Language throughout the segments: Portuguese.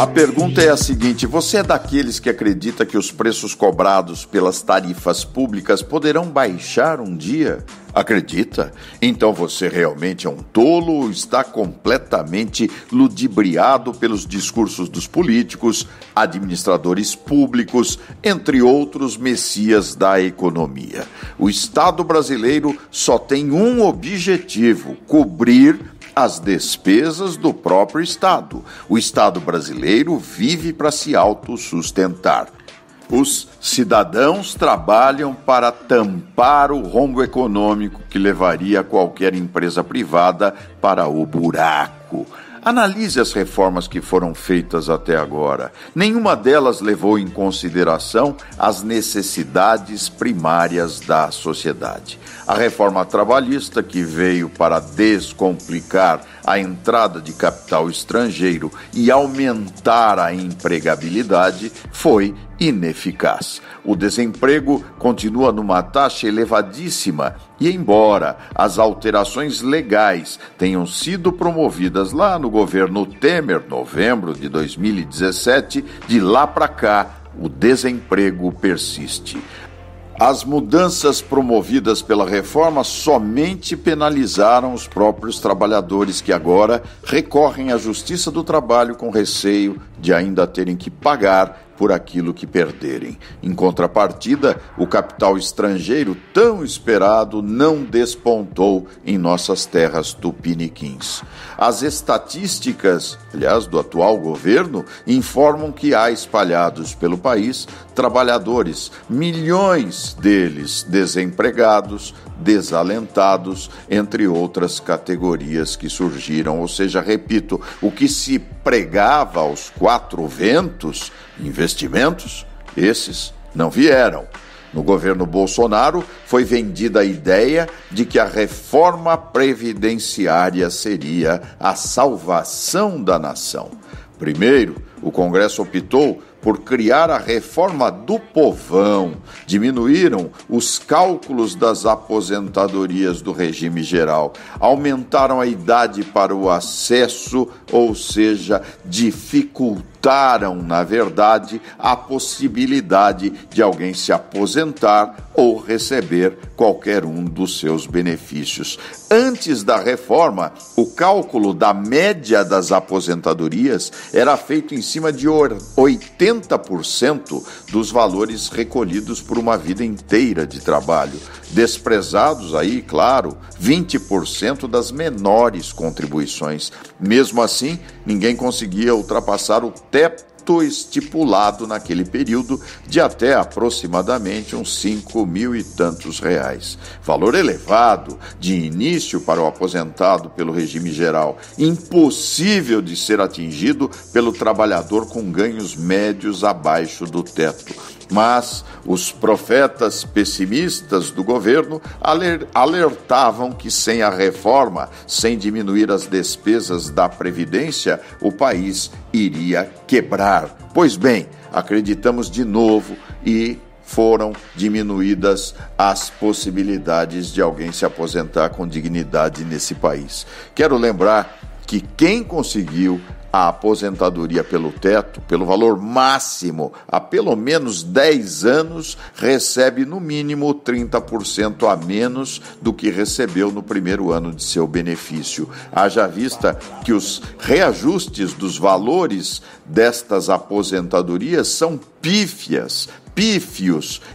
A pergunta é a seguinte: você é daqueles que acredita que os preços cobrados pelas tarifas públicas poderão baixar um dia? Acredita? Então você realmente é um tolo ou está completamente ludibriado pelos discursos dos políticos, administradores públicos, entre outros messias da economia. O Estado brasileiro só tem um objetivo: cobrir as despesas do próprio Estado. O Estado brasileiro vive para se autossustentar. Os cidadãos trabalham para tampar o rombo econômico que levaria qualquer empresa privada para o buraco. Analise as reformas que foram feitas até agora. Nenhuma delas levou em consideração as necessidades primárias da sociedade. A reforma trabalhista, que veio para descomplicar a entrada de capital estrangeiro e aumentar a empregabilidade, foi ineficaz. O desemprego continua numa taxa elevadíssima e, embora as alterações legais tenham sido promovidas lá no governo Temer, novembro de 2017, de lá para cá, o desemprego persiste. As mudanças promovidas pela reforma somente penalizaram os próprios trabalhadores que agora recorrem à Justiça do Trabalho com receio de ainda terem que pagar por aquilo que perderem. Em contrapartida, o capital estrangeiro tão esperado não despontou em nossas terras tupiniquins. As estatísticas, aliás, do atual governo, informam que há espalhados pelo país trabalhadores, milhões deles desempregados, desalentados, entre outras categorias que surgiram. Ou seja, repito, o que se pregava aos quatro ventos, investimentos, esses não vieram. No governo Bolsonaro, foi vendida a ideia de que a reforma previdenciária seria a salvação da nação. Primeiro, o Congresso optou por criar a reforma do povão. Diminuíram os cálculos das aposentadorias do regime geral, aumentaram a idade para o acesso, ou seja, dificultaram, na verdade, a possibilidade de alguém se aposentar ou receber qualquer um dos seus benefícios. Antes da reforma, o cálculo da média das aposentadorias era feito em cima de 80% dos valores recolhidos por uma vida inteira de trabalho. Desprezados aí, claro, 20% das menores contribuições. Mesmo assim, ninguém conseguia ultrapassar o teto estipulado naquele período de até aproximadamente uns 5 mil e tantos reais. Valor elevado de início para o aposentado pelo regime geral, impossível de ser atingido pelo trabalhador com ganhos médios abaixo do teto. Mas os profetas pessimistas do governo alertavam que sem a reforma, sem diminuir as despesas da Previdência, o país iria quebrar. Pois bem, acreditamos de novo e foram diminuídas as possibilidades de alguém se aposentar com dignidade nesse país. Quero lembrar que quem conseguiu a aposentadoria pelo teto, pelo valor máximo, há pelo menos 10 anos, recebe no mínimo 30% a menos do que recebeu no primeiro ano de seu benefício. Haja vista que os reajustes dos valores destas aposentadorias são pífios,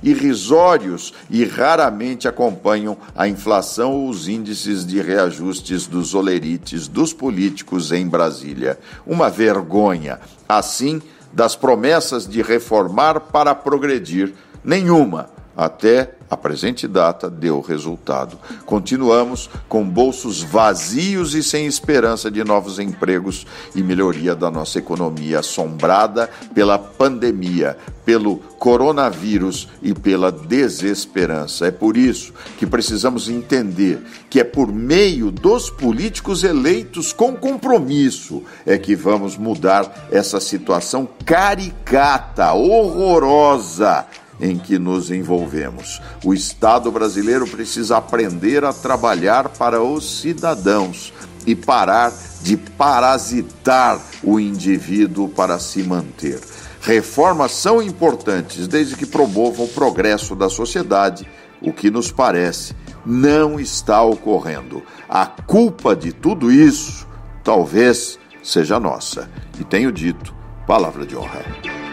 irrisórios e raramente acompanham a inflação ou os índices de reajustes dos olerites dos políticos em Brasília. Uma vergonha. Assim, das promessas de reformar para progredir, nenhuma, até a presente data, deu resultado. Continuamos com bolsos vazios e sem esperança de novos empregos e melhoria da nossa economia, assombrada pela pandemia, pelo coronavírus e pela desesperança. É por isso que precisamos entender que é por meio dos políticos eleitos com compromisso é que vamos mudar essa situação caricata, horrorosa, em que nos envolvemos. O Estado brasileiro precisa aprender a trabalhar para os cidadãos. e parar de parasitar o indivíduo para se manter. Reformas são importantes desde que promovam o progresso da sociedade, o que nos parece não está ocorrendo. A culpa de tudo isso talvez seja nossa. E tenho dito, palavra de honra.